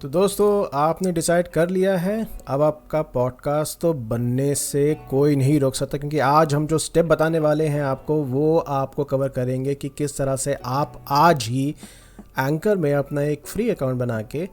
तो दोस्तों आपने डिसाइड कर लिया है, अब आपका पॉडकास्ट तो बनने से कोई नहीं रोक सकता, क्योंकि आज हम जो स्टेप बताने वाले हैं आपको, वो आपको कवर करेंगे कि किस तरह से आप आज ही एंकर में अपना एक फ्री अकाउंट बना के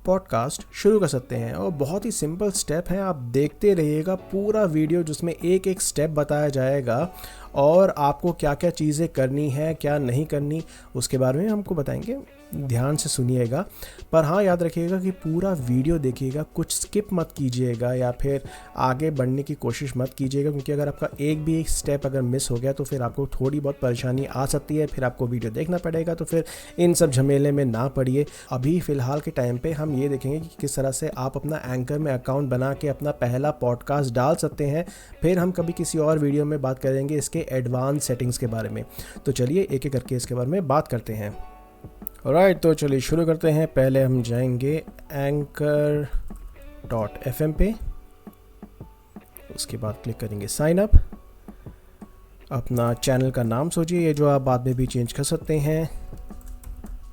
पॉडकास्ट शुरू कर सकते हैं। और बहुत ही सिंपल स्टेप है, आप देखते रहिएगा पूरा वीडियो जिसमें एक एक स्टेप बताया जाएगा और आपको क्या क्या चीज़ें करनी है क्या नहीं करनी उसके बारे में हमको बताएंगे। ध्यान से सुनिएगा, पर हाँ याद रखिएगा कि पूरा वीडियो देखिएगा, कुछ स्किप मत कीजिएगा या फिर आगे बढ़ने की कोशिश मत कीजिएगा, क्योंकि अगर आपका एक भी एक स्टेप अगर मिस हो गया तो फिर आपको थोड़ी बहुत परेशानी आ सकती है, फिर आपको वीडियो देखना पड़ेगा। तो फिर इन सब झमेले में ना पड़िए। अभी फ़िलहाल के टाइम पे हम ये देखेंगे कि किस तरह से आप अपना एंकर में अकाउंट बना के अपना पहला पॉडकास्ट डाल सकते हैं। फिर हम कभी किसी और वीडियो में बात करेंगे इसके एडवांस सेटिंग्स के बारे में। तो चलिए एक एक करके इसके बारे में बात करते हैं। ऑलराइट, तो चलिए शुरू करते हैं। पहले हम जाएंगे anchor.fm पे, उसके बाद क्लिक करेंगे साइन अप। अपना चैनल का नाम सोचिए, ये जो आप बाद में भी चेंज कर सकते हैं।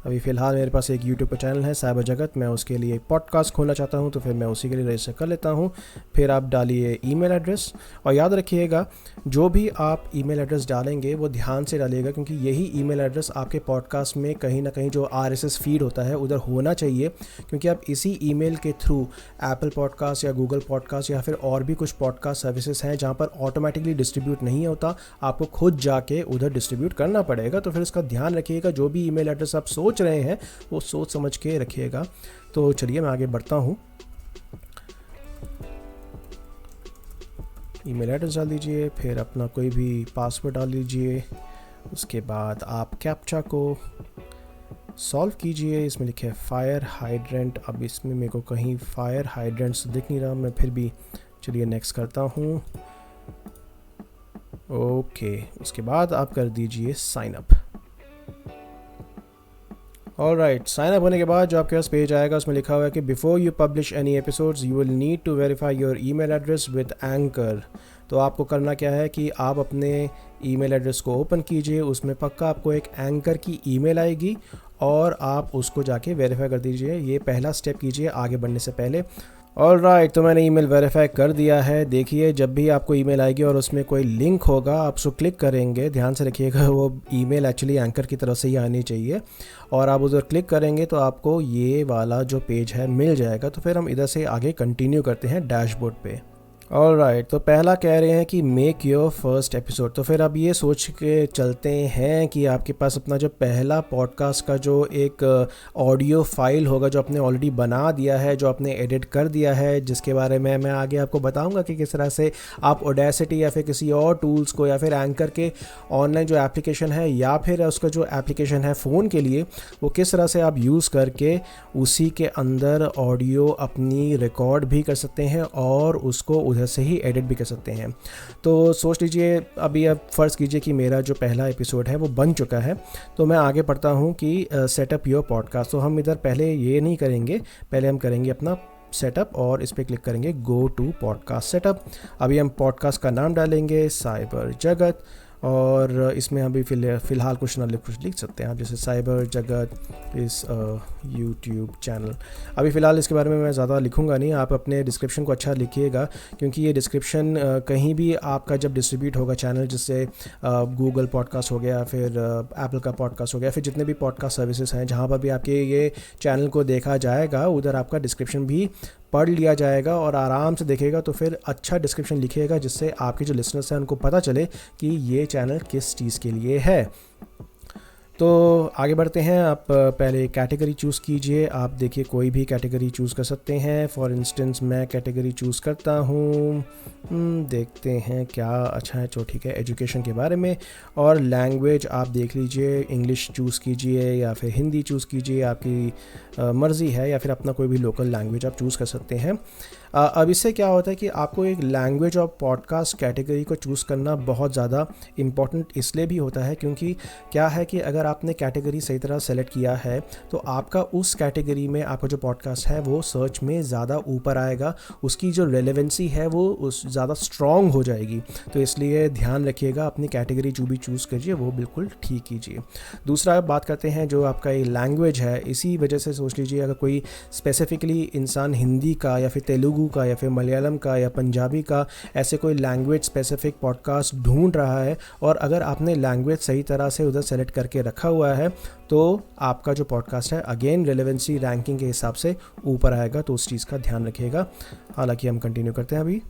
अभी फ़िलहाल मेरे पास एक यूट्यूब पर चैनल है साइबर जगत, मैं उसके लिए एक पॉडकास्ट खोलना चाहता हूं, तो फिर मैं उसी के लिए रजिस्टर कर लेता हूं। फिर आप डालिए ईमेल एड्रेस, और याद रखिएगा जो भी आप ईमेल एड्रेस डालेंगे वो ध्यान से डालिएगा, क्योंकि यही ईमेल एड्रेस आपके पॉडकास्ट में कहीं ना कहीं जो RSS फीड होता है उधर होना चाहिए, क्योंकि आप इसी ईमेल के थ्रू एप्पल पॉडकास्ट या गूगल पॉडकास्ट या फिर और भी कुछ पॉडकास्ट सर्विसेज हैं जहाँ पर ऑटोमेटिकली डिस्ट्रीब्यूट नहीं होता, आपको खुद जाके उधर डिस्ट्रीब्यूट करना पड़ेगा। तो फिर इसका ध्यान रखिएगा, जो भी ईमेल एड्रेस आप सोच रहे हैं वो सोच समझ के रखिएगा। तो चलिए मैं आगे बढ़ता हूं। ईमेल एड्रेस डाल दीजिए, फिर अपना कोई भी पासवर्ड डाल लीजिए। उसके बाद आप कैप्चा को सॉल्व कीजिए। इसमें लिखे है फायर हाइड्रेंट। अब इसमें मेरे को कहीं फायर हाइड्रेंट्स दिख नहीं रहा, मैं फिर भी चलिए नेक्स्ट करता हूं। ओके, उसके बाद आप कर दीजिए sign up. Alright, sign up होने के बाद जो आपके पास पेज आएगा उसमें लिखा हुआ है कि before you publish any episodes you will need to verify your email address with Anchor. तो आपको करना क्या है कि आप अपने ईमेल एड्रेस को ओपन कीजिए, उसमें पक्का आपको एक एंकर की ईमेल आएगी और आप उसको जाके वेरीफाई कर दीजिए। ये पहला स्टेप कीजिए आगे बढ़ने से पहले। ऑलराइट, तो मैंने ईमेल वेरीफाई कर दिया है। देखिए जब भी आपको ईमेल आएगी और उसमें कोई लिंक होगा आप उसको क्लिक करेंगे। ध्यान से रखिएगा वो ईमेल एक्चुअली एंकर की तरफ से ही आनी चाहिए, और आप उधर क्लिक करेंगे तो आपको ये वाला जो पेज है मिल जाएगा। तो फिर हम इधर से आगे कंटिन्यू करते हैं डैशबोर्ड पे। ऑलराइट, तो पहला कह रहे हैं कि मेक योर फर्स्ट एपिसोड। तो फिर अब ये सोच के चलते हैं कि आपके पास अपना जो पहला पॉडकास्ट का जो एक ऑडियो फाइल होगा जो आपने ऑलरेडी बना दिया है, जो आपने एडिट कर दिया है, जिसके बारे में मैं आगे आपको बताऊंगा कि किस तरह से आप ऑडेसिटी या फिर किसी और टूल्स को या फिर एंकर के ऑनलाइन जो एप्लीकेशन है या फिर उसका जो एप्लीकेशन है फ़ोन के लिए, वो किस तरह से आप यूज़ करके उसी के अंदर ऑडियो अपनी रिकॉर्ड भी कर सकते हैं और उसको उधर से ही एडिट भी कर सकते हैं। तो सोच लीजिए, अभी आप फ़र्ज़ कीजिए कि मेरा जो पहला एपिसोड है वो बन चुका है, तो मैं आगे पढ़ता हूँ कि सेटअप योर पॉडकास्ट। तो हम इधर पहले ये नहीं करेंगे, पहले हम करेंगे अपना सेटअप और इस पर क्लिक करेंगे गो टू पॉडकास्ट सेटअप। अभी हम पॉडकास्ट का नाम डालेंगे साइबर जगत, और इसमें अभी फ़िलहाल कुछ ना कुछ लिख सकते हैं आप, जैसे साइबर जगत इस यूट्यूब चैनल। अभी फ़िलहाल इसके बारे में मैं ज़्यादा लिखूंगा नहीं, आप अपने डिस्क्रिप्शन को अच्छा लिखिएगा, क्योंकि ये डिस्क्रिप्शन कहीं भी आपका जब डिस्ट्रीब्यूट होगा चैनल, जिससे गूगल पॉडकास्ट हो गया, फिर एप्पल का पॉडकास्ट हो गया, फिर जितने भी पॉडकास्ट सर्विसेज हैं जहाँ पर भी आपके ये चैनल को देखा जाएगा उधर आपका डिस्क्रिप्शन भी पढ़ लिया जाएगा और आराम से देखेगा। तो फिर अच्छा डिस्क्रिप्शन लिखिएगा जिससे आपके जो लिसनर्स हैं उनको पता चले कि ये चैनल किस चीज़ के लिए है। तो आगे बढ़ते हैं। आप पहले कैटेगरी चूज़ कीजिए। आप देखिए कोई भी कैटेगरी चूज़ कर सकते हैं। फॉर इंस्टेंस मैं कैटेगरी चूज़ करता हूँ, देखते हैं क्या अच्छा है। तो ठीक है, एजुकेशन के बारे में। और लैंग्वेज आप देख लीजिए, इंग्लिश चूज़ कीजिए या फिर हिंदी चूज़ कीजिए, आपकी मर्ज़ी है, या फिर अपना कोई भी लोकल लैंग्वेज आप चूज़ कर सकते हैं। अब इससे क्या होता है कि आपको एक लैंग्वेज और पॉडकास्ट कैटेगरी को चूज़ करना बहुत ज़्यादा इम्पॉर्टेंट इसलिए भी होता है क्योंकि क्या है कि अगर अगर आपने कैटेगरी सही तरह सेलेक्ट किया है तो आपका उस कैटेगरी में आपका जो पॉडकास्ट है वो सर्च में ज़्यादा ऊपर आएगा, उसकी जो रेलेवेंसी है वो उस ज़्यादा स्ट्रॉन्ग हो जाएगी। तो इसलिए ध्यान रखिएगा, अपनी कैटेगरी जो भी चूज़ कीजिए वो बिल्कुल ठीक कीजिए। दूसरा बात करते हैं जो आपका ये लैंग्वेज है, इसी वजह से सोच लीजिए अगर कोई स्पेसिफिकली इंसान हिंदी का या फिर तेलुगु का या फिर मलयालम का या पंजाबी का ऐसे कोई लैंग्वेज स्पेसिफिक पॉडकास्ट ढूंढ रहा है और अगर आपने लैंग्वेज सही तरह से उधर सेलेक्ट करके रखा हुआ है तो आपका जो पॉडकास्ट है अगेन रेलेवेंसी रैंकिंग के हिसाब से ऊपर आएगा। तो उस चीज़ का ध्यान रखिएगा। हालांकि हम कंटिन्यू करते हैं। अभी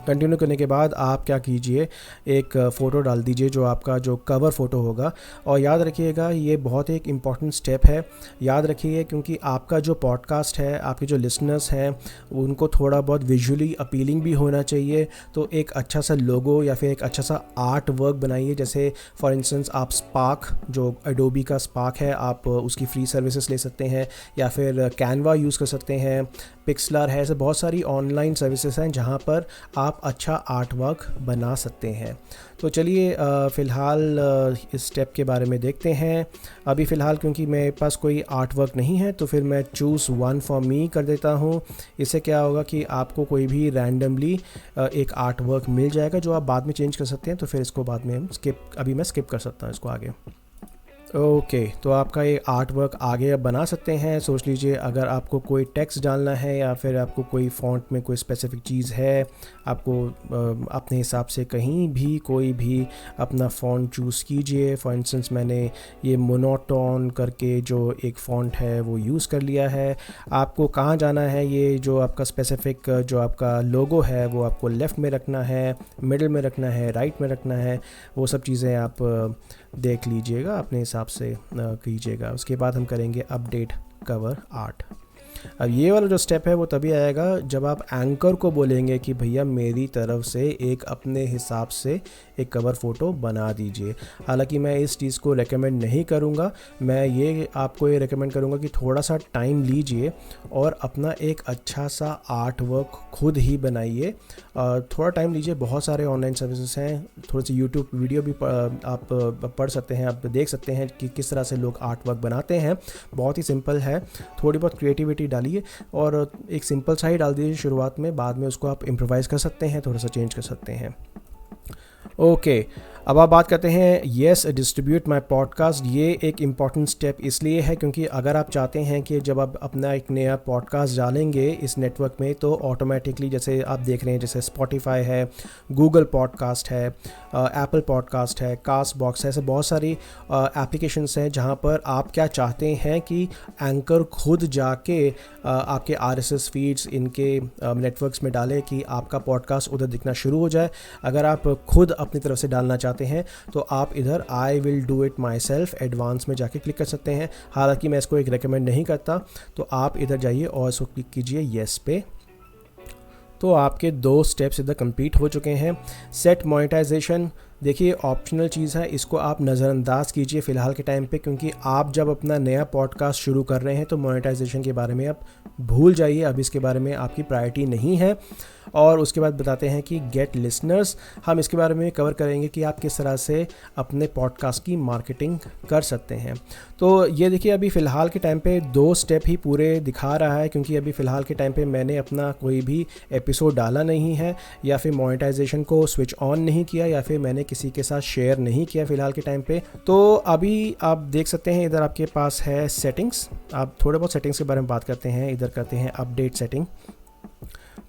कंटिन्यू करने के बाद आप क्या कीजिए, एक फ़ोटो डाल दीजिए जो आपका जो कवर फ़ोटो होगा। और याद रखिएगा ये बहुत एक इम्पॉर्टेंट स्टेप है, याद रखिए, क्योंकि आपका जो पॉडकास्ट है, आपके जो लिसनर्स हैं उनको थोड़ा बहुत विजुअली अपीलिंग भी होना चाहिए। तो एक अच्छा सा लोगो या फिर एक अच्छा सा आर्ट वर्क बनाइए। जैसे फॉर इंस्टेंस आप स्पार्क, जो एडोबी का स्पार्क है, आप उसकी फ्री सर्विसेज ले सकते हैं, या फिर कैनवा यूज़ कर सकते हैं, पिक्सलर है, ऐसे बहुत सारी ऑनलाइन सर्विसेज हैं जहाँ पर आप अच्छा आर्ट वर्क बना सकते हैं। तो चलिए फ़िलहाल इस स्टेप के बारे में देखते हैं। अभी फ़िलहाल क्योंकि मेरे पास कोई आर्ट वर्क नहीं है तो फिर मैं चूज़ वन फॉर मी कर देता हूँ। इससे क्या होगा कि आपको कोई भी रैंडमली एक आर्ट वर्क मिल जाएगा जो आप बाद में चेंज कर सकते हैं। तो फिर इसको बाद में हम अभी मैं स्किप कर सकता हूँ इसको आगे। ओके, तो आपका ये आर्ट वर्क आगे अब बना सकते हैं। सोच लीजिए अगर आपको कोई टेक्स्ट डालना है या फिर आपको कोई फ़ॉन्ट में कोई स्पेसिफिक चीज़ है, आपको अपने हिसाब से कहीं भी कोई भी अपना फ़ॉन्ट चूज़ कीजिए। फॉर इंस्टेंस मैंने ये मोनोटोन करके जो एक फ़ॉन्ट है वो यूज़ कर लिया है। आपको कहाँ जाना है, ये जो आपका स्पेसिफिक जो आपका लोगो है वो आपको लेफ़्ट में रखना है, मिडिल में रखना है, राइट में रखना है, वो सब चीज़ें आप देख लीजिएगा, अपने हिसाब से कीजिएगा। उसके बाद हम करेंगे अपडेट कवर आर्ट। अब ये वाला जो स्टेप है वो तभी आएगा जब आप एंकर को बोलेंगे कि भैया मेरी तरफ से एक अपने हिसाब से एक कवर फ़ोटो बना दीजिए। हालांकि मैं इस चीज़ को रेकमेंड नहीं करूंगा, मैं ये आपको ये रेकमेंड करूंगा कि थोड़ा सा टाइम लीजिए और अपना एक अच्छा सा आर्ट वर्क खुद ही बनाइए। थोड़ा टाइम लीजिए, बहुत सारे ऑनलाइन सर्विसेज हैं, थोड़ी सी यूट्यूब वीडियो भी आप पढ़ सकते हैं, आप देख सकते हैं कि किस तरह से लोग आर्ट वर्क बनाते हैं। बहुत ही सिंपल है, थोड़ी बहुत क्रिएटिविटी डालिए और एक सिंपल सा ही डाल दीजिए शुरुआत में, बाद में उसको आप इम्प्रोवाइज़ कर सकते हैं, थोड़ा सा चेंज कर सकते हैं। ओके, अब आप बात करते हैं येस डिस्ट्रीब्यूट माय पॉडकास्ट। ये एक इम्पॉर्टेंट स्टेप इसलिए है क्योंकि अगर आप चाहते हैं कि जब आप अपना एक नया पॉडकास्ट डालेंगे इस नेटवर्क में तो ऑटोमेटिकली, जैसे आप देख रहे हैं, जैसे स्पॉटिफाई है, गूगल पॉडकास्ट है, एप्पल पॉडकास्ट है, कास्ट बॉक्स है, ऐसे बहुत सारी एप्लीकेशंस हैं जहाँ पर आप क्या चाहते हैं कि एंकर खुद जाके आपके RSS फीड्स इनके नेटवर्क्स में डाले कि आपका पॉडकास्ट उधर दिखना शुरू हो जाए। अगर आप खुद अपनी तरफ से डालना चाहते हैं तो आप इधर I will do it my self advance में जाके क्लिक कर सकते हैं। हालांकि मैं इसको एक रेकमेंड नहीं करता, तो आप इधर जाइए और इसको क्लिक कीजिए येस पे। तो आपके 2 स्टेप्स इधर कंप्लीट हो चुके हैं। सेट मोनेटाइजेशन, देखिए ऑप्शनल चीज़ है, इसको आप नज़रअंदाज कीजिए फ़िलहाल के टाइम पे, क्योंकि आप जब अपना नया पॉडकास्ट शुरू कर रहे हैं तो मोनेटाइजेशन के बारे में आप भूल जाइए, अब इसके बारे में आपकी प्रायोरिटी नहीं है। और उसके बाद बताते हैं कि गेट लिसनर्स, हम इसके बारे में कवर करेंगे कि आप किस तरह से अपने पॉडकास्ट की मार्केटिंग कर सकते हैं। तो ये देखिए अभी फ़िलहाल के टाइम पे 2 स्टेप ही पूरे दिखा रहा है, क्योंकि अभी फ़िलहाल के टाइम पे मैंने अपना कोई भी एपिसोड डाला नहीं है, या फिर मोनेटाइजेशन को स्विच ऑन नहीं किया, या फिर मैंने किसी के साथ शेयर नहीं किया फ़िलहाल के टाइम पे। तो अभी आप देख सकते हैं इधर आपके पास है सेटिंग्स। आप थोड़े बहुत सेटिंग्स के बारे में बात करते हैं, इधर करते हैं अपडेट सेटिंग।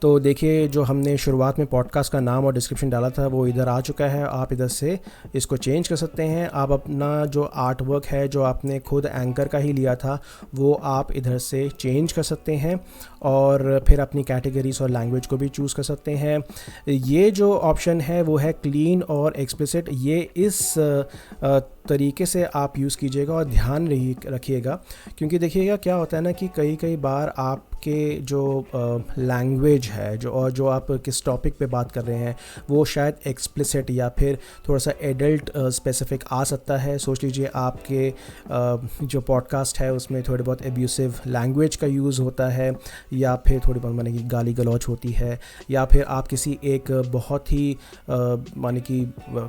तो देखिए जो हमने शुरुआत में पॉडकास्ट का नाम और डिस्क्रिप्शन डाला था वो इधर आ चुका है। आप इधर से इसको चेंज कर सकते हैं। आप अपना जो आर्ट वर्क है जो आपने खुद एंकर का ही लिया था वो आप इधर से चेंज कर सकते हैं और फिर अपनी कैटेगरीज और लैंग्वेज को भी चूज़ कर सकते हैं। ये जो ऑप्शन है वो है क्लीन और एक्सप्लिसिट। ये इस तरीके से आप यूज़ कीजिएगा और ध्यान रखिएगा, क्योंकि देखिएगा क्या होता है ना कि कई बार आप आपके जो लैंग्वेज है जो आप किस टॉपिक पे बात कर रहे हैं वो शायद एक्सप्लिसिट या फिर थोड़ा सा एडल्ट स्पेसिफिक आ सकता है। सोच लीजिए आपके जो पॉडकास्ट है उसमें थोड़ी बहुत एब्यूसिव लैंग्वेज का यूज़ होता है, या फिर थोड़ी बहुत माने कि गाली गलौज होती है, या फिर आप किसी एक बहुत ही माने कि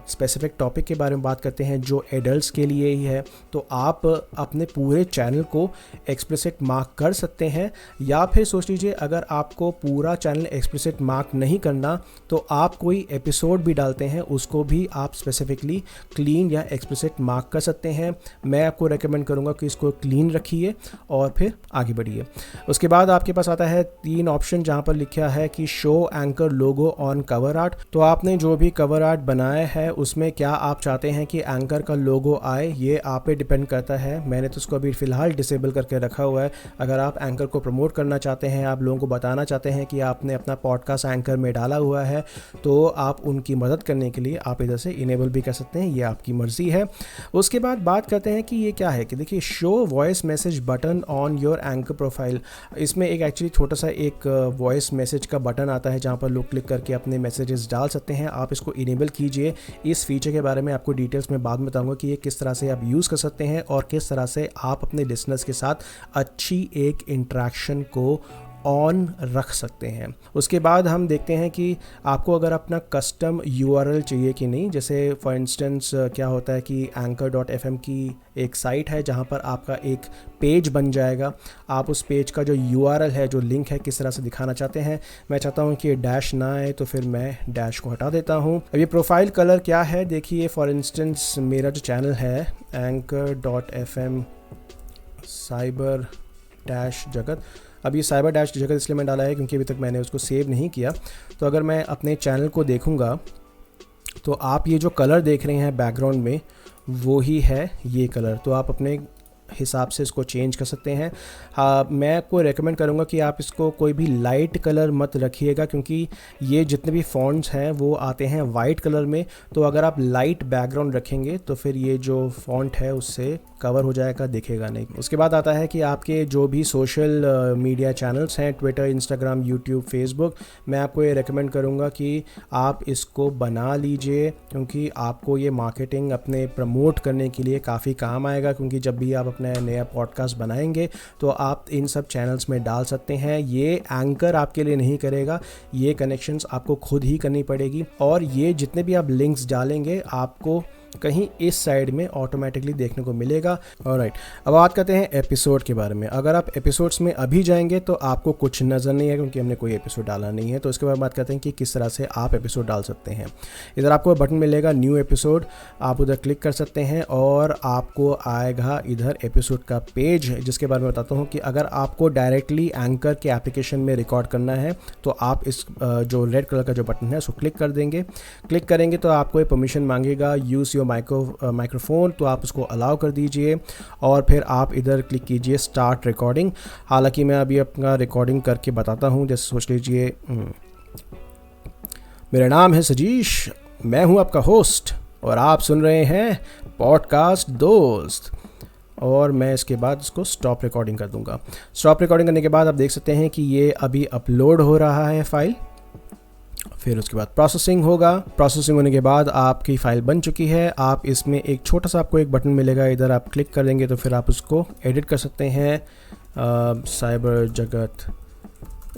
स्पेसिफिक टॉपिक के बारे में बात करते हैं जो एडल्ट्स के लिए ही है, तो आप अपने पूरे चैनल को एक्सप्लिसिट मार्क कर सकते हैं। या फिर सोच लीजिए अगर आपको पूरा चैनल एक्सप्लिसिट मार्क नहीं करना तो आप कोई एपिसोड भी डालते हैं उसको भी आप स्पेसिफिकली क्लीन या एक्सप्लिसिट मार्क कर सकते हैं। मैं आपको रेकमेंड करूंगा कि इसको क्लीन रखिए और फिर आगे बढ़िए। उसके बाद आपके पास आता है 3 ऑप्शन जहां पर लिखा है कि show anchor logo on cover art. तो आपने जो भी कवर आर्ट बनाया है उसमें क्या आप चाहते हैं कि एंकर का लोगो आए, ये आप पे डिपेंड करता है। मैंने तो उसको अभी फ़िलहाल डिसेबल करके रखा हुआ है। अगर आप एंकर को प्रमोट करना चाहते हैं, आप लोगों को बताना चाहते हैं कि आपने अपना पॉडकास्ट एंकर में डाला हुआ है, तो आप उनकी मदद करने के लिए आप इधर से इनेबल भी कर सकते हैं, ये आपकी मर्ज़ी है। उसके बाद बात करते हैं कि ये क्या है कि देखिए show voice message button on your anchor profile. इसमें एक एक्चुअली छोटा सा एक वॉइस मैसेज का बटन आता है जहाँ पर लोग क्लिक करके अपने मैसेजेस डाल सकते हैं। आप इसको इनेबल कीजिए। इस फीचर के बारे में आपको डिटेल्स में बाद में बताऊंगा कि ये किस तरह से आप यूज़ कर सकते हैं और किस तरह से आप अपने लिसनर्स के साथ अच्छी एक इंटरेक्शन को ऑन रख सकते हैं। उसके बाद हम देखते हैं कि आपको अगर अपना कस्टम URL चाहिए कि नहीं। जैसे फॉर इंस्टेंस क्या होता है कि anchor.fm की एक साइट है जहां पर आपका एक पेज बन जाएगा। आप उस पेज का जो URL है, जो लिंक है, किस तरह से दिखाना चाहते हैं। मैं चाहता हूं कि ये डैश ना आए तो फिर मैं डैश को हटा देता हूं। अब ये प्रोफाइल कलर क्या है, देखिए फॉर इंस्टेंस मेरा जो चैनल है anchor.fm साइबर डैश जगत, अब ये साइबर डैश जगत इसलिए मैं डाला है क्योंकि अभी तक मैंने उसको सेव नहीं किया। तो अगर मैं अपने चैनल को देखूंगा तो आप ये जो कलर देख रहे हैं बैकग्राउंड में वो ही है ये कलर। तो आप अपने हिसाब से इसको चेंज कर सकते हैं। हाँ, मैं आपको रेकमेंड करूँगा कि आप इसको कोई भी लाइट कलर मत रखिएगा क्योंकि ये जितने भी फॉन्ट्स हैं वो आते हैं वाइट कलर में। तो अगर आप लाइट बैकग्राउंड रखेंगे तो फिर ये जो फॉन्ट है उससे कवर हो जाएगा, दिखेगा नहीं। उसके बाद आता है कि आपके जो भी सोशल मीडिया चैनल्स हैं, ट्विटर, इंस्टाग्राम, यूट्यूब, फेसबुक, मैं आपको ये रेकमेंड करूँगा कि आप इसको बना लीजिए क्योंकि आपको ये मार्केटिंग अपने प्रमोट करने के लिए काफ़ी काम आएगा। क्योंकि जब भी आप अपना नया पॉडकास्ट बनाएंगे तो आप इन सब चैनल्स में डाल सकते हैं। ये एंकर आपके लिए नहीं करेगा, ये कनेक्शंस आपको खुद ही करनी पड़ेगी। और ये जितने भी आप लिंक्स डालेंगे आपको कहीं इस साइड में ऑटोमेटिकली देखने को मिलेगा। ऑलराइट, अब बात करते हैं एपिसोड के बारे में। अगर आप एपिसोड्स में अभी जाएंगे तो आपको कुछ नज़र नहीं है क्योंकि हमने कोई एपिसोड डाला नहीं है। तो इसके बाद बात करते हैं कि किस तरह से आप एपिसोड डाल सकते हैं। इधर आपको बटन मिलेगा न्यू एपिसोड, आप उधर क्लिक कर सकते हैं और आपको आएगा इधर एपिसोड का पेज, जिसके बारे में बताता हूँ कि अगर आपको डायरेक्टली एंकर के एप्लीकेशन में रिकॉर्ड करना है तो आप इस जो रेड कलर का जो बटन है उसको क्लिक कर देंगे। क्लिक करेंगे तो आपको ये परमिशन मांगेगा यूज़ माइक्रोफोन, तो आप उसको अलाउ कर दीजिए और फिर आप इधर क्लिक कीजिए स्टार्ट रिकॉर्डिंग। हालांकि मैं अभी अपना रिकॉर्डिंग करके बताता हूं। जैसे सोच लीजिए मेरा नाम है सजीश, मैं हूं आपका होस्ट और आप सुन रहे हैं पॉडकास्ट दोस्त, और मैं इसके बाद इसको स्टॉप रिकॉर्डिंग कर दूंगा। स्टॉप रिकॉर्डिंग करने के बाद आप देख सकते हैं कि ये अभी अपलोड हो रहा है फाइल। फिर उसके बाद प्रोसेसिंग होगा। प्रोसेसिंग होने के बाद आपकी फ़ाइल बन चुकी है। आप इसमें एक छोटा सा आपको एक बटन मिलेगा, इधर आप क्लिक कर देंगे तो फिर आप उसको एडिट कर सकते हैं। साइबर जगत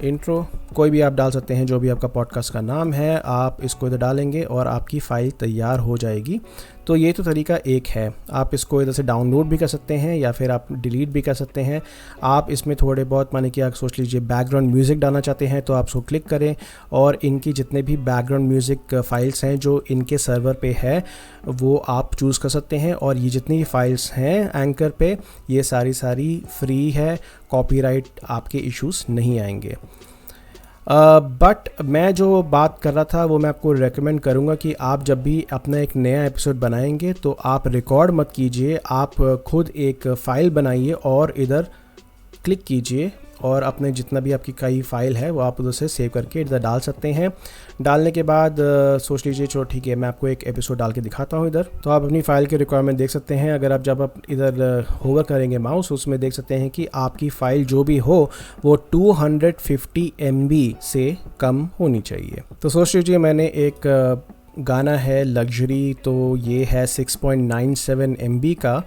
इंट्रो कोई भी आप डाल सकते हैं, जो भी आपका पॉडकास्ट का नाम है आप इसको इधर डालेंगे और आपकी फ़ाइल तैयार हो जाएगी। तो ये तो तरीका एक है। आप इसको इधर से डाउनलोड भी कर सकते हैं या फिर आप डिलीट भी कर सकते हैं। आप इसमें थोड़े बहुत माने कि आप सोच लीजिए बैकग्राउंड म्यूज़िक डालना चाहते हैं तो आप उसको क्लिक करें और इनकी जितने भी बैकग्राउंड म्यूज़िक फ़ाइल्स हैं जो इनके सर्वर पे है वो आप चूज़ कर सकते हैं। और ये जितनी भी फ़ाइल्स हैं एंकर पे ये सारी फ्री है, कॉपीराइट आपके इश्यूज़ नहीं आएंगे। बट मैं जो बात कर रहा था वो मैं आपको रेकमेंड करूँगा कि आप जब भी अपना एक नया एपिसोड बनाएंगे तो आप रिकॉर्ड मत कीजिए, आप खुद एक फ़ाइल बनाइए और इधर क्लिक कीजिए और अपने जितना भी आपकी कई फाइल है वो आप उधर से सेव करके इधर डाल सकते हैं। डालने के बाद सोच लीजिए चलो ठीक है, मैं आपको एक एपिसोड डाल के दिखाता हूँ इधर। तो आप अपनी फ़ाइल के रिक्वायरमेंट देख सकते हैं। अगर आप जब आप इधर होवर करेंगे माउस, उसमें देख सकते हैं कि आपकी फ़ाइल जो भी हो वो 250 MB से कम होनी चाहिए। तो सोच लीजिए मैंने एक गाना है लग्जरी, तो ये है 6.97 MB का।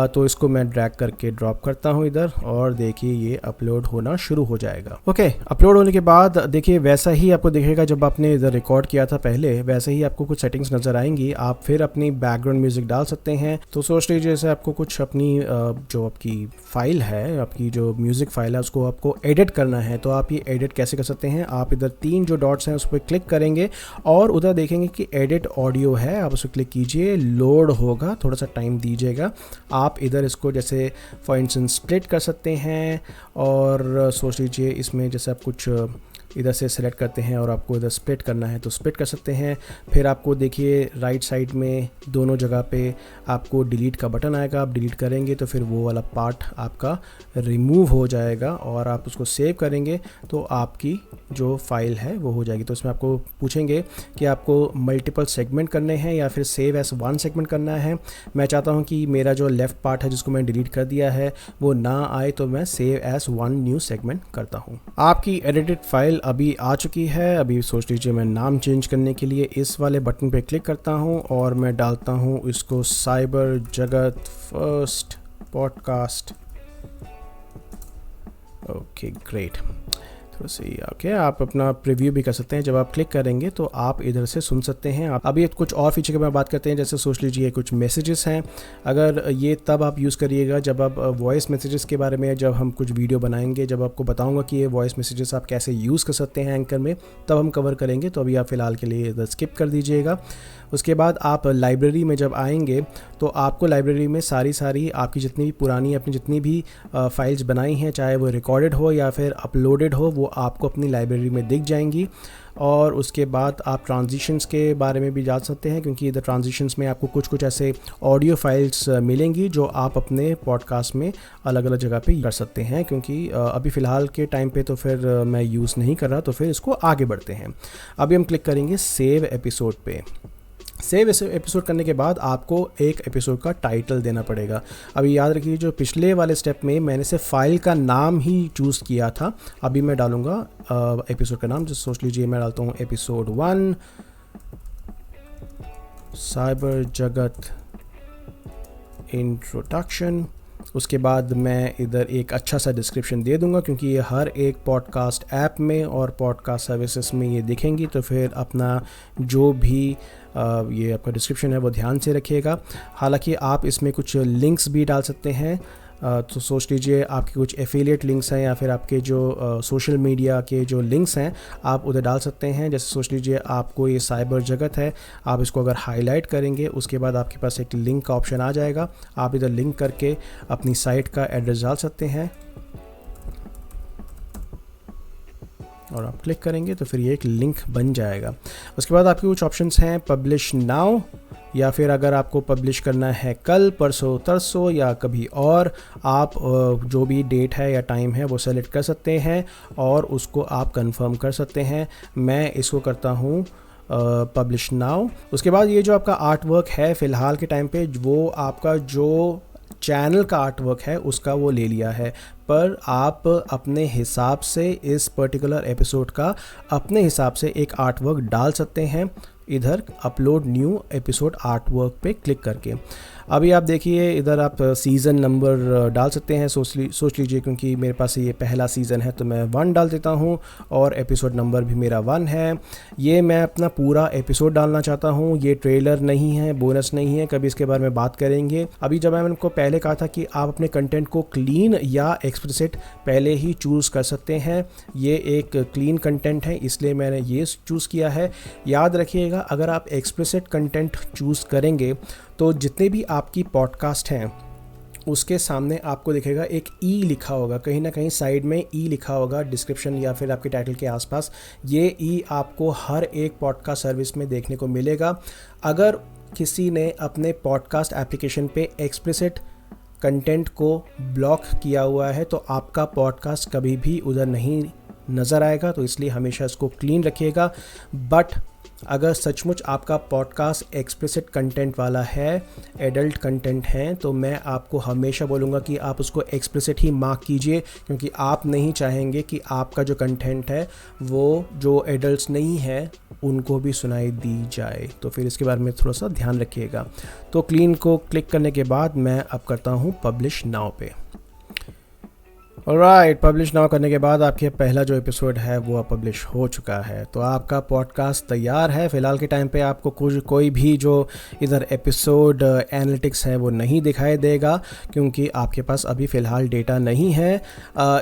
तो इसको मैं ड्रैग करके ड्रॉप करता हूँ इधर, और देखिए ये अपलोड होना शुरू हो जाएगा। ओके, अपलोड होने के बाद देखिए वैसा ही आपको दिखेगा जब आपने इधर रिकॉर्ड किया था पहले, वैसे ही आपको कुछ सेटिंग्स नज़र आएंगी। आप फिर अपनी बैकग्राउंड म्यूज़िक डाल सकते हैं। तो सोच लीजिए जैसे आपको कुछ अपनी जो आपकी फ़ाइल है, आपकी जो म्यूज़िक फ़ाइल है, उसको आपको एडिट करना है। तो आप ये एडिट कैसे कर सकते हैं? आप इधर 3 जो डॉट्स हैं उस पर क्लिक करेंगे और उधर देखेंगे कि एडिट ऑडियो है, आप उस पर क्लिक कीजिए, लोड होगा, थोड़ा सा टाइम दीजिएगा। आप इधर इसको जैसे फॉर इंस्टेंस स्प्लिट कर सकते हैं, और सोच लीजिए इसमें जैसे आप कुछ इधर से सेलेक्ट करते हैं और आपको इधर स्प्लिट करना है तो स्प्लिट कर सकते हैं। फिर आपको देखिए राइट साइड में दोनों जगह पे आपको डिलीट का बटन आएगा। आप डिलीट करेंगे तो फिर वो वाला पार्ट आपका रिमूव हो जाएगा, और आप उसको सेव करेंगे तो आपकी जो फाइल है वो हो जाएगी। तो इसमें आपको पूछेंगे कि आपको मल्टीपल सेगमेंट करने हैं या फिर सेव एज 1 सेगमेंट करना है। मैं चाहता हूँ कि मेरा जो लेफ़्ट पार्ट है जिसको मैं डिलीट कर दिया है वो ना आए, तो मैं सेव एज 1 न्यू सेगमेंट करता हूँ। आपकी एडिटेड फाइल अभी आ चुकी है। अभी सोच लीजिए मैं नाम चेंज करने के लिए इस वाले बटन पे क्लिक करता हूँ और मैं डालता हूँ इसको साइबर जगत फर्स्ट पॉडकास्ट। ओके ग्रेट, थोड़ा सी ओके। आप अपना प्रीव्यू भी कर सकते हैं। जब आप क्लिक करेंगे तो आप इधर से सुन सकते हैं। अभी कुछ और फीचर की मैं बात करते हैं। जैसे सोच लीजिए कुछ मैसेजेस हैं, अगर ये तब आप यूज़ करिएगा जब आप वॉइस मैसेजेस के बारे में जब हम कुछ वीडियो बनाएंगे, जब आपको बताऊंगा कि ये वॉइस मैसेजेस आप कैसे यूज़ कर सकते हैं एंकर में, तब हम कवर करेंगे। तो अभी आप फ़िलहाल के लिए इधर स्किप कर दीजिएगा। उसके बाद आप लाइब्रेरी में जब आएंगे तो आपको लाइब्रेरी में सारी आपकी जितनी भी पुरानी अपनी जितनी भी फाइल्स बनाई हैं, चाहे वो रिकॉर्डेड हो या फिर अपलोडेड हो, वो आपको अपनी लाइब्रेरी में दिख जाएंगी। और उसके बाद आप ट्रांजिशंस के बारे में भी जान सकते हैं, क्योंकि इधर ट्रांजिशंस में आपको कुछ ऐसे ऑडियो फाइल्स मिलेंगी जो आप अपने पॉडकास्ट में अलग अलग जगह पे कर सकते हैं। क्योंकि अभी फ़िलहाल के टाइम पे तो फिर मैं यूज़ नहीं कर रहा, तो फिर इसको आगे बढ़ते हैं। अभी हम क्लिक करेंगे सेव एपिसोड पे। सेव एपिसोड करने के बाद आपको एक एपिसोड का टाइटल देना पड़ेगा। अभी याद रखिए जो पिछले वाले स्टेप में मैंने सिर्फ फाइल का नाम ही चूज़ किया था, अभी मैं डालूँगा एपिसोड का नाम। जैसे सोच लीजिए मैं डालता हूँ एपिसोड 1 साइबर जगत इंट्रोडक्शन। उसके बाद मैं इधर एक अच्छा सा डिस्क्रिप्शन दे दूंगा, क्योंकि ये हर एक पॉडकास्ट ऐप में और पॉडकास्ट सर्विसेज में ये दिखेंगी। तो फिर अपना जो भी ये आपका डिस्क्रिप्शन है वो ध्यान से रखिएगा। हालांकि आप इसमें कुछ लिंक्स भी डाल सकते हैं। तो सोच लीजिए आपके कुछ एफिलिएट लिंक्स हैं या फिर आपके जो सोशल मीडिया के जो लिंक्स हैं आप उधर डाल सकते हैं। जैसे सोच लीजिए आपको ये साइबर जगत है, आप इसको अगर हाईलाइट करेंगे उसके बाद आपके पास एक लिंक का ऑप्शन आ जाएगा। आप इधर लिंक करके अपनी साइट का एड्रेस डाल सकते हैं और आप क्लिक करेंगे तो फिर ये एक लिंक बन जाएगा। उसके बाद आपके कुछ ऑप्शंस हैं, पब्लिश नाउ, या फिर अगर आपको पब्लिश करना है कल, परसों, तरसों या कभी और, आप जो भी डेट है या टाइम है वो सेलेक्ट कर सकते हैं और उसको आप कंफर्म कर सकते हैं। मैं इसको करता हूँ पब्लिश नाउ। उसके बाद ये जो आपका आर्ट वर्क है फ़िलहाल के टाइम पे, वो आपका जो चैनल का आर्ट वर्क है उसका वो ले लिया है, पर आप अपने हिसाब से इस पर्टिकुलर एपिसोड का अपने हिसाब से एक आर्ट वर्क डाल सकते हैं इधर upload new episode art work पे क्लिक करके। अभी आप देखिए इधर आप सीज़न नंबर डाल सकते हैं। सोच लीजिए क्योंकि मेरे पास ये पहला सीज़न है तो मैं 1 डाल देता हूँ और एपिसोड नंबर भी मेरा 1 है। ये मैं अपना पूरा एपिसोड डालना चाहता हूँ, ये ट्रेलर नहीं है, बोनस नहीं है, कभी इसके बारे में बात करेंगे। अभी जब मैंने आपको पहले कहा था कि आप अपने कंटेंट को क्लीन या एक्सप्लिसिट पहले ही चूज़ कर सकते हैं, ये एक क्लीन कंटेंट है इसलिए मैंने ये चूज़ किया है। याद रखिएगा अगर आप एक्सप्लिसिट कंटेंट चूज़ करेंगे तो जितने भी आपकी पॉडकास्ट हैं उसके सामने आपको दिखेगा एक ई लिखा होगा, कहीं ना कहीं साइड में ई लिखा होगा डिस्क्रिप्शन या फिर आपके टाइटल के आसपास। ये ई आपको हर एक पॉडकास्ट सर्विस में देखने को मिलेगा। अगर किसी ने अपने पॉडकास्ट एप्लीकेशन पे एक्सप्लिसिट कंटेंट को ब्लॉक किया हुआ है तो आपका पॉडकास्ट कभी भी उधर नहीं नज़र आएगा, तो इसलिए हमेशा इसको क्लीन रखिएगा। बट अगर सचमुच आपका पॉडकास्ट एक्सप्लिसिट कंटेंट वाला है, एडल्ट कंटेंट है, तो मैं आपको हमेशा बोलूँगा कि आप उसको एक्सप्लिसिट ही मार्क कीजिए, क्योंकि आप नहीं चाहेंगे कि आपका जो कंटेंट है वो जो एडल्ट्स नहीं है उनको भी सुनाई दी जाए। तो फिर इसके बारे में थोड़ा सा ध्यान रखिएगा। तो क्लीन को क्लिक करने के बाद मैं अब करता हूँ पब्लिश नाउ पे। ऑलराइट, पब्लिश नाउ करने के बाद आपके पहला जो एपिसोड है वो अब पब्लिश हो चुका है। तो आपका पॉडकास्ट तैयार है। फ़िलहाल के टाइम पे आपको कोई भी जो इधर एपिसोड एनालिटिक्स है वो नहीं दिखाई देगा, क्योंकि आपके पास अभी फ़िलहाल डेटा नहीं है।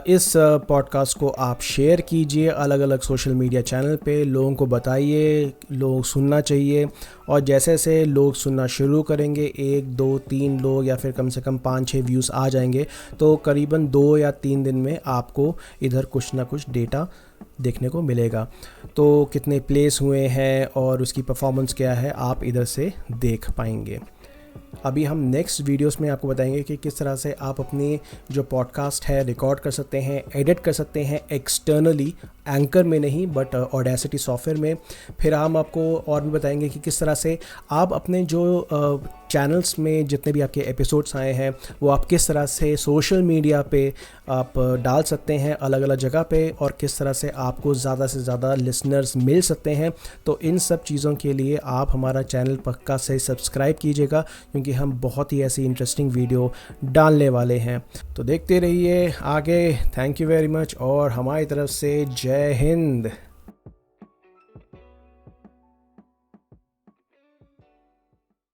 इस पॉडकास्ट को आप शेयर कीजिए अलग अलग सोशल मीडिया चैनल पे, लोगों को बताइए, लोग सुनना चाहिए। और जैसे जैसे लोग सुनना शुरू करेंगे, 1 2 3 लोग या फिर कम से कम 5-6 व्यूज़ आ जाएंगे, तो करीबन 2 या 3 दिन में आपको इधर कुछ ना कुछ डेटा देखने को मिलेगा। तो कितने प्लेस हुए हैं और उसकी परफॉर्मेंस क्या है आप इधर से देख पाएंगे। अभी हम नेक्स्ट वीडियोस में आपको बताएंगे कि किस तरह से आप अपनी जो पॉडकास्ट है रिकॉर्ड कर सकते हैं, एडिट कर सकते हैं एक्सटर्नली, एंकर में नहीं बट ऑडेसिटी सॉफ्टवेयर में। फिर हम आपको और भी बताएंगे कि किस तरह से आप अपने जो चैनल्स में जितने भी आपके एपिसोड्स आए हैं वो आप किस तरह से सोशल मीडिया पे आप डाल सकते हैं अलग अलग जगह पे, और किस तरह से आपको ज़्यादा से ज़्यादा लिसनर्स मिल सकते हैं। तो इन सब चीज़ों के लिए आप हमारा चैनल पक्का से सब्सक्राइब कीजिएगा, क्योंकि हम बहुत ही ऐसी इंटरेस्टिंग वीडियो डालने वाले हैं। तो देखते रहिए आगे। थैंक यू वेरी मच और हमारी तरफ से जय हिंद।